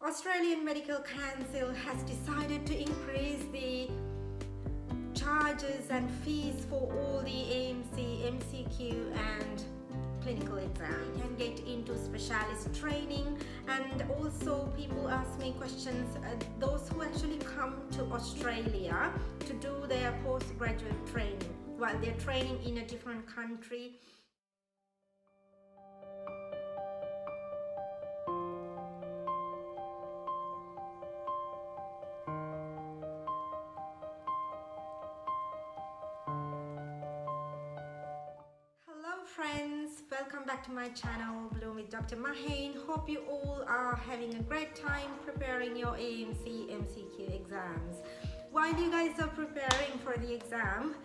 Australian Medical Council has decided to increase the charges and fees for all the AMC, MCQ and clinical exams. You can get into specialist training, and also people ask me questions, those who actually come to Australia to do their postgraduate training while they're training in a different country. Friends, welcome back to my channel Bloom with Dr. Mahain. Hope you all are having a great time preparing your AMC MCQ exams. While you guys are preparing for the exam,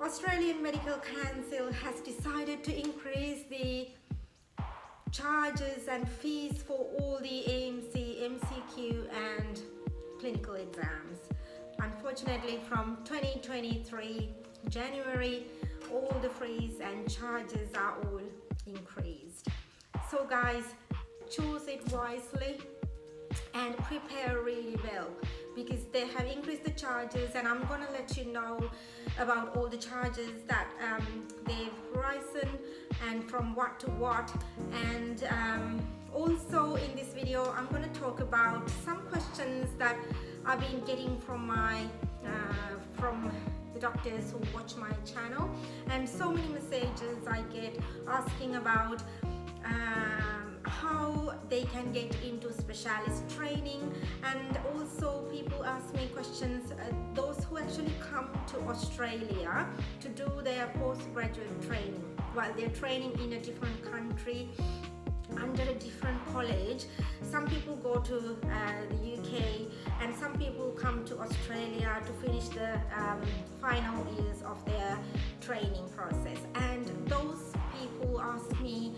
Australian Medical Council has decided to increase the charges and fees for all the AMC, MCQ and clinical exams. Unfortunately, from 2023 January, all the fees and charges are all increased. So guys, choose it wisely and prepare really well, because they have increased the charges, and I'm gonna let you know about all the charges that they've risen and from what to what. And also in this video I'm gonna talk about some questions that I've been getting from my from the doctors who watch my channel, and so many messages I get asking about how they can get into specialist training, and also people ask me questions, those who actually come to Australia to do their postgraduate training while they're training in a different country under a different college. Some people go to the UK, and some people come to Australia to finish the final years of their training process. And those people ask me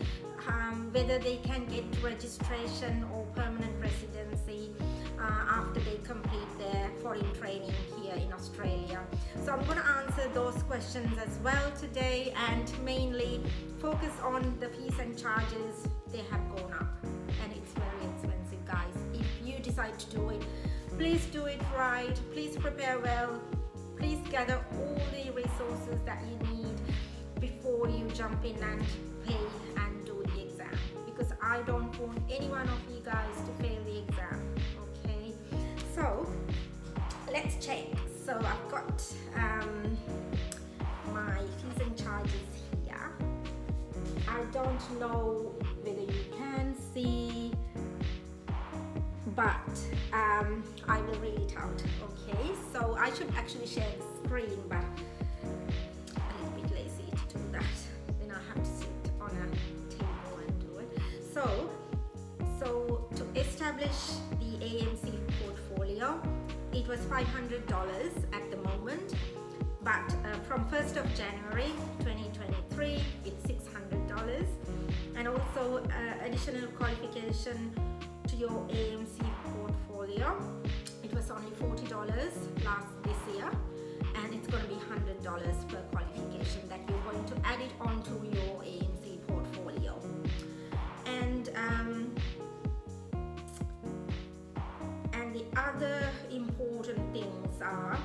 whether they can get registration or permanent residency after they complete their foreign training here in Australia. So I'm going to answer those questions as well today, and mainly focus on the fees and charges. They have gone up and it's very expensive, guys. If you decide to do it, please do it right, please prepare well, please gather all the resources that you need before you jump in and pay and do the exam, because I don't want any one of you guys to fail the exam. Okay, so let's check. So I've got my fees and charges here. I don't know whether you can see, but I will read it out. Okay, so I should actually share the screen, but I'm a little bit lazy to do that. Then I have to sit on a table and do it. So to establish the AMC portfolio, it was $500 at the moment, but from 1st of January 2023 it's $600, and also additional qualification to your AMC portfolio. It was only $40 this year, and it's going to be $100 per qualification that you're going to add it onto your AMC portfolio. And the other important things are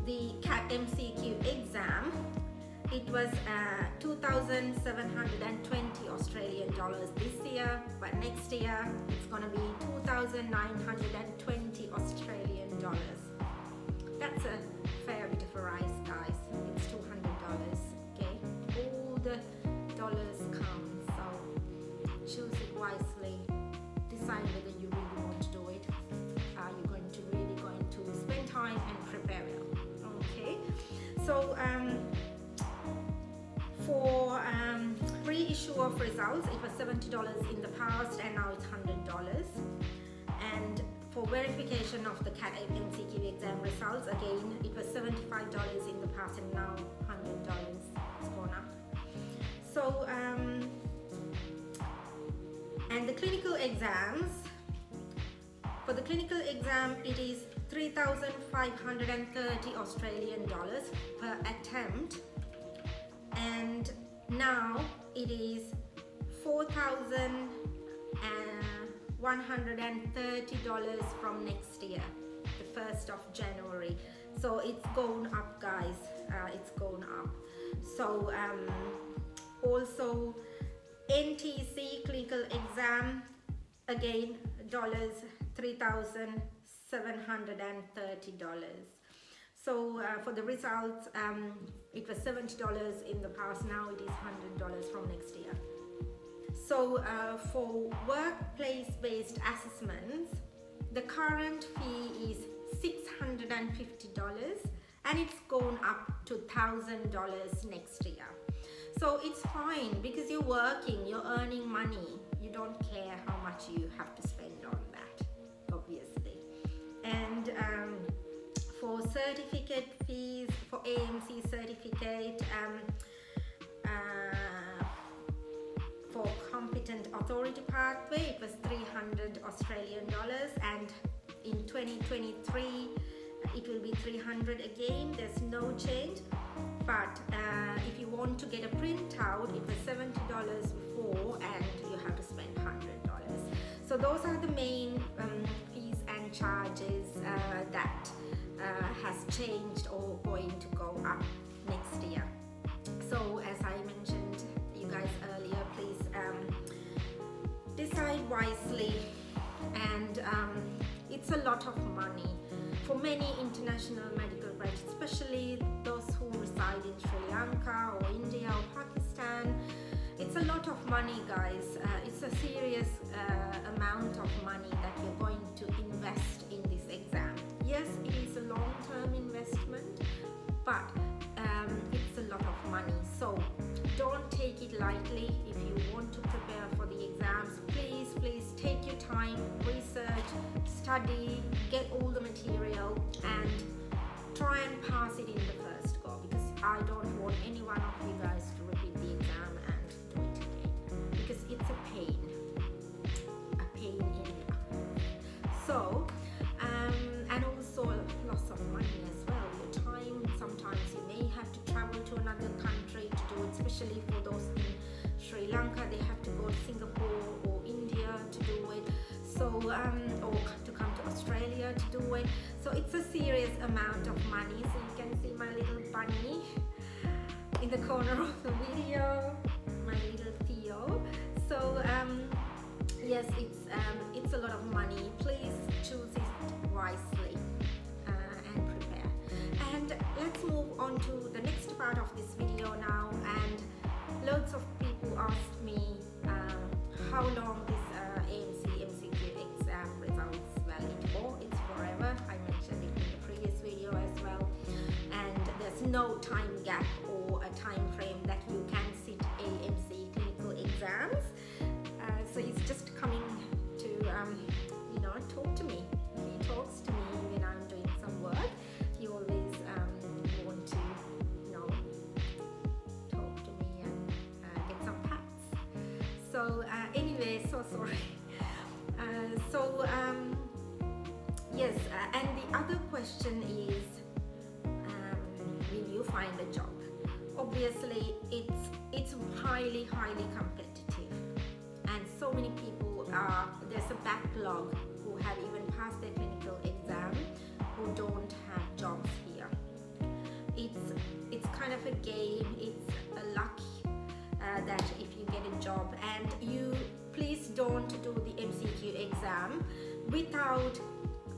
the CAT MCQ exam. It was 2,720 Australian dollars this year, but next year it's going to be 2,920 Australian dollars. That's a fair bit of a rise, guys. It's $200. Okay, all the dollars come, so choose it wisely. Decide whether you really want to do it. Are you going to spend time and prepare well? Okay, so for reissue of results, it was $70 in the past, and now it's $100. And for verification of the CAT MCQ exam results, again, it was $75 in the past, and now $100. It's gone up. So and the clinical exams, for the clinical exam it is 3,530 Australian dollars per attempt, and now it is 4,000 $130 from next year, the 1st of January. So it's going up, guys. It's going up. So also NTC clinical exam, again $3,730. So for the results, it was $70 in the past, now it is $100 from next year. So for workplace-based assessments, the current fee is $650 and it's going up to $1,000 next year. So it's fine because you're working, you're earning money. You don't care how much you have to spend on that, obviously. And for certificate fees, for AMC certificate, for competent authority pathway, it was 300 Australian dollars, and in 2023 it will be 300 again. There's no change. But if you want to get a printout, it was $70 before and you have to spend $100. So those are the main fees and charges that has changed or going to go up next year. So as I mentioned you guys earlier, please decide wisely. And it's a lot of money for many international medical graduates, especially those who reside in Sri Lanka or India or Pakistan. It's a lot of money, guys. It's a serious amount of money that you're going to invest in this exam. Yes, it is a long-term investment, but it's a lot of money. So don't take it lightly. If you want to prepare for the exams, please take your time, research, study, get all the material and try and pass it in the first go, because I don't want any one of you guys to repeat the exam and do it again, because it's a pain in the. So and also loss of money as well, your time. Sometimes you may have to travel to another country to do it, especially for those in Sri Lanka, they have to go to Singapore or India to do it. So or to come to Australia to do it. So it's a serious amount of money. So you can see my little bunny in the corner of the video, my little Theo. So yes, it's a lot of money. Please choose it wisely and prepare. And let's move on to the next part of this video now. And loads of people asked me how long this AMC MCQ exam results valid for. It's forever. I mentioned it in the previous video as well. And there's no time gap or a time frame that you can sit AMC clinical exams. So he's just coming to talk to me. He talks to me when I'm doing some work. He always want to talk to me and get some pats. So anyway, so sorry. Yes, and the other question is, will you find a job? Obviously, it's highly competitive, and so many people there's a backlog who have even passed their clinical exam who don't have jobs here. It's kind of a game. It's a luck that if you get a job, and you please don't do the MCQ exam without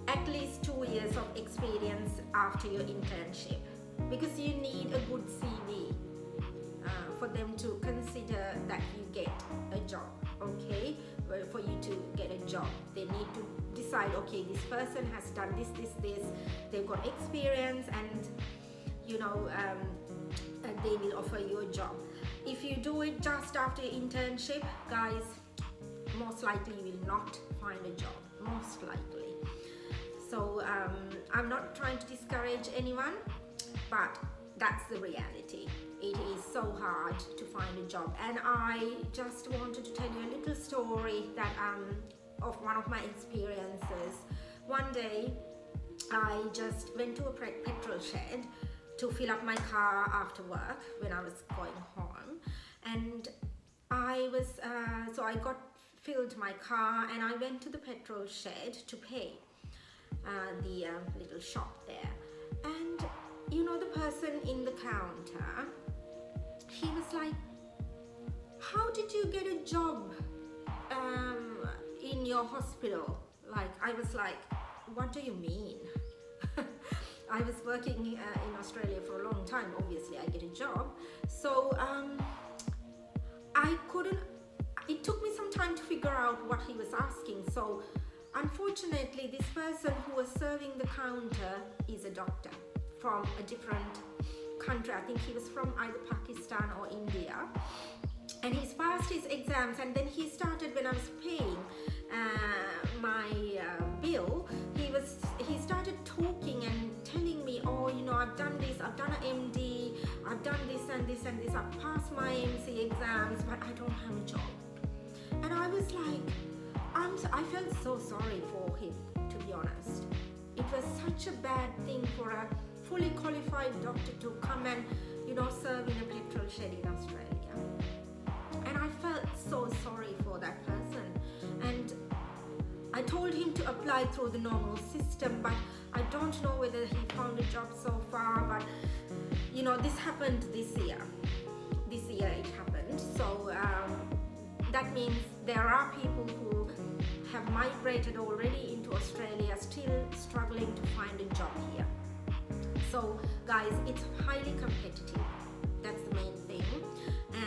at least 2 years of experience after your internship, because you need a good CV for them to consider that you get a job. Okay, well, for you to get a job, they need to decide, okay, this person has done this, they've got experience, and they will offer you a job. If you do it just after your internship, guys, most likely you will not find a job, most likely. So I'm not trying to discourage anyone, but that's the reality. It is so hard to find a job. And I just wanted to tell you a little story that of one of my experiences. One day I just went to a petrol shed to fill up my car after work when I was going home, and I got filled my car and I went to the petrol shed to pay the little shop there. And you know, the person in the counter, he was like, how did you get a job in your hospital? Like, I was like, what do you mean? I was working in Australia for a long time. Obviously I get a job. So it took me some time to figure out what he was asking. So unfortunately, this person who was serving the counter is a doctor from a different country. I think he was from either Pakistan or India. And he's passed his exams, and then he started, when I was paying my bill, he started talking and telling me, oh, you know, I've done this, I've done an MD, I've done this and this and this, I've passed my AMC exams, but I don't have a job. And I was like, I felt so sorry for him, to be honest. It was such a bad thing for a fully qualified doctor to come and, you know, serve in a petrol shed in Australia. And I felt so sorry for that person. And I told him to apply through the normal system, but I don't know whether he found a job so far. But you know, this happened this year. This year it happened. So that means there are people who have migrated already into Australia, still struggling to find a job here. So guys, it's highly competitive. That's the main thing.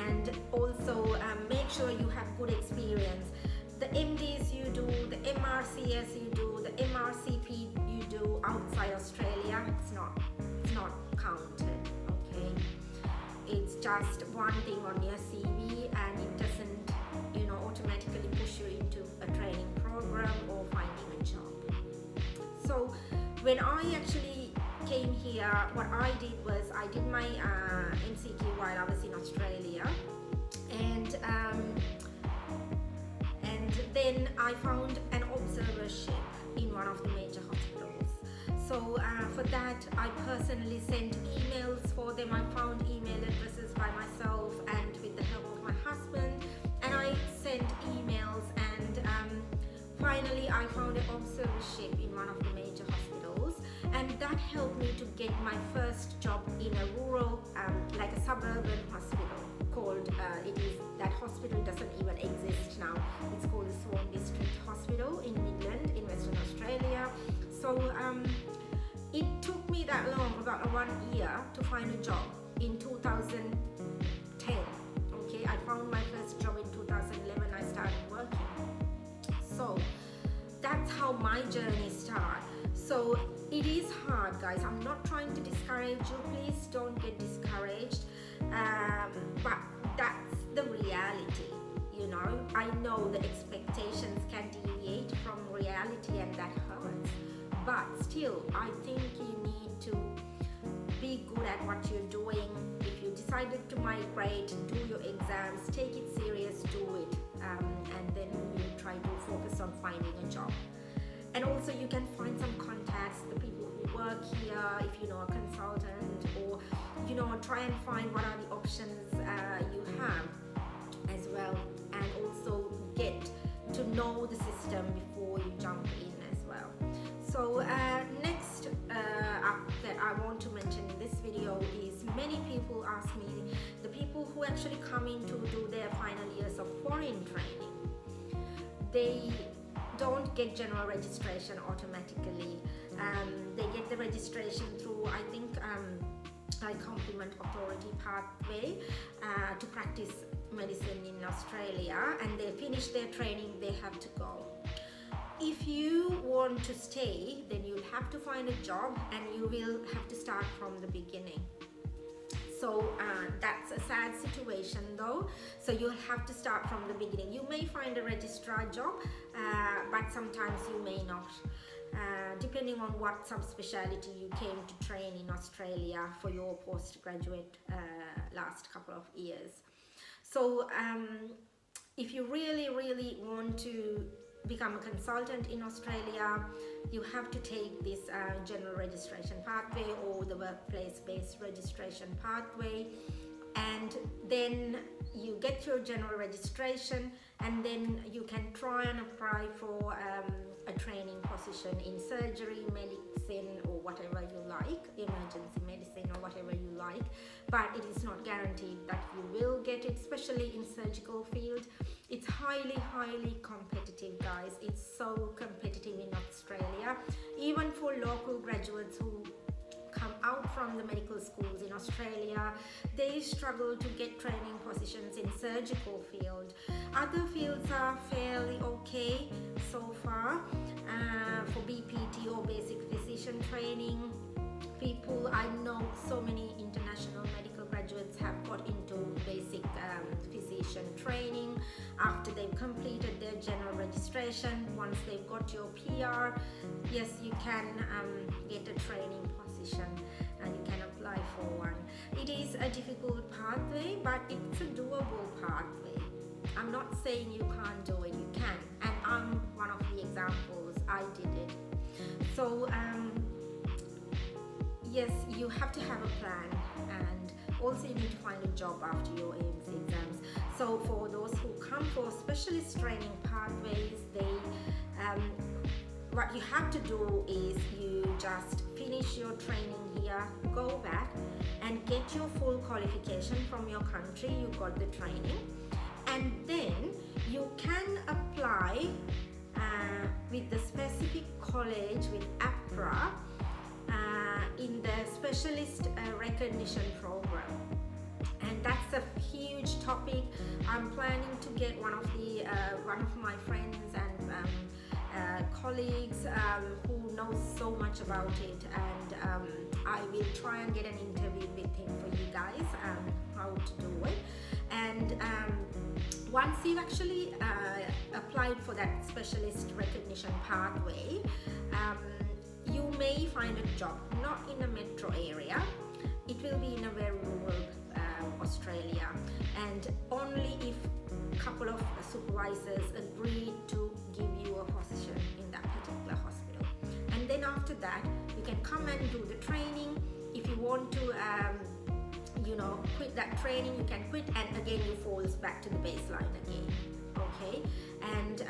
And also make sure you have good experience. The MDs you do, the MRCS you do, the MRCP you do outside Australia, it's not counted, okay? It's just one thing on your CV, and it doesn't, you know, automatically push you into a training program or finding a job. So when I actually came here, what I did was I did my MCQ while I was in Australia, and then I found an observership in one of the major hospitals. So for that, I personally sent emails for them. I found email addresses by myself and with the help of my husband, and I sent emails, and finally I found an observership in one of the major hospitals, and that helped me to get my first job in a rural, like a suburban hospital called, that hospital doesn't even exist now. It's called the Swan District Hospital in Midland in Western Australia. So it took me that long, about 1 year, to find a job in 2010. Okay, I found my first job in 2011. I started working. So that's how my journey started. So it is hard, guys. I'm not trying to discourage you. Please don't get discouraged. But that's the reality, you know. I know the expectations can deviate from reality, and that hurts. But still, I think you need to be good at what you're doing. If you decided to migrate, do your exams, take it serious, do it, and then you try to focus on finding a job. And also you can find some contacts, the people who work here, if you know a consultant, or you know, try and find what are the options you have as well, and also get to know the system before you jump in as well. So next up that I want to mention in this video is, many people ask me, the people who actually come in to do their final years of foreign training, they don't get general registration automatically. They get the registration through, I think, like Complement Authority pathway to practice medicine in Australia, and they finish their training, they have to go. If you want to stay, then you'll have to find a job, and you will have to start from the beginning. So that's a sad situation though. So you'll have to start from the beginning. You may find a registrar job, but sometimes you may not, depending on what subspeciality you came to train in Australia for your postgraduate last couple of years. So if you really want to become a consultant in Australia, you have to take this general registration pathway or the workplace-based registration pathway, and then you get your general registration, and then you can try and apply for a training position in surgery, medicine, or whatever you like, emergency medicine or whatever you like, but it is not guaranteed that you will get it, especially in surgical field. It's highly competitive, guys. It's so competitive in Australia. Even for local graduates who come out from the medical schools in Australia, they struggle to get training positions in surgical field. Other fields are fairly okay so far. For BPT or basic physician training, people, I know so many international medical graduates have got into basic physician training after they've completed their general registration. Once they've got your PR, yes, you can get a training position and you can apply for one. It is a difficult pathway, but it's a doable pathway. I'm not saying you can't do it, you can, and I'm one of the examples. I did it. So yes, you have to have a plan, and also you need to find a job after your AMC exams. So for those who come for specialist training pathways, what you have to do is you just finish your training here, go back and get your full qualification from your country you got the training, and then you can apply with the specific college with APRA in the specialist recognition program. And that's a huge topic. I'm planning to get one of my friends and colleagues who knows so much about it, and I will try and get an interview with him for you guys, how to do it. And once you've actually applied for that specialist recognition pathway, you may find a job, not in a metro area. It will be in a very rural Australia, and only if a couple of supervisors agree to give you a position in that particular hospital. And then after that, you can come and do the training. If you want to quit that training, you can quit, and again you fall back to the baseline again. Okay, and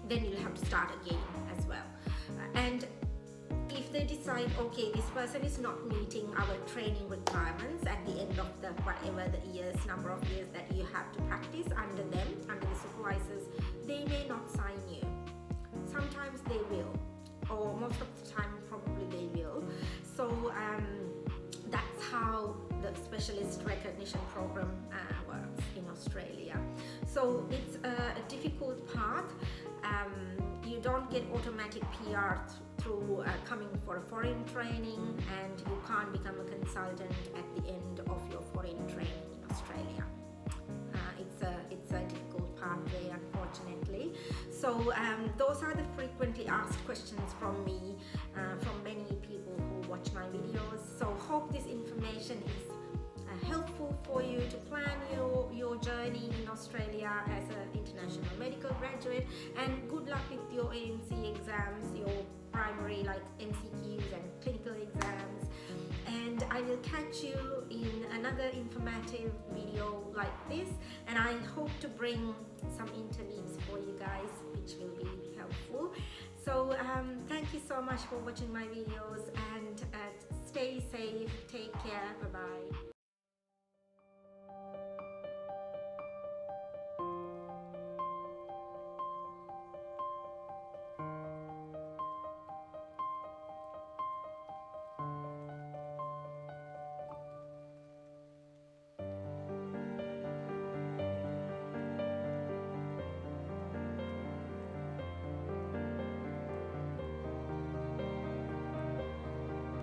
then you'll have to start again as well. And if they decide, okay, this person is not meeting our training requirements at the end of the whatever the number of years that you have to practice under them, under the supervisors, they may not sign you. Sometimes they will, or most of the time probably they will. So that's how the specialist recognition program works in Australia. So it's a difficult path. You don't get automatic PR through coming for a foreign training, and you can't become a consultant at the end of your foreign training in Australia. It's a difficult pathway, unfortunately. So those are the frequently asked questions from me, from many people who watch my videos. So hope this information is helpful for you to plan your journey in Australia as an international medical graduate, and good luck with your AMC exams, your primary like MCQs and clinical exams. And I will catch you in another informative video like this, and I hope to bring some interviews for you guys which will be helpful. So thank you so much for watching my videos, and stay safe, take care, bye bye.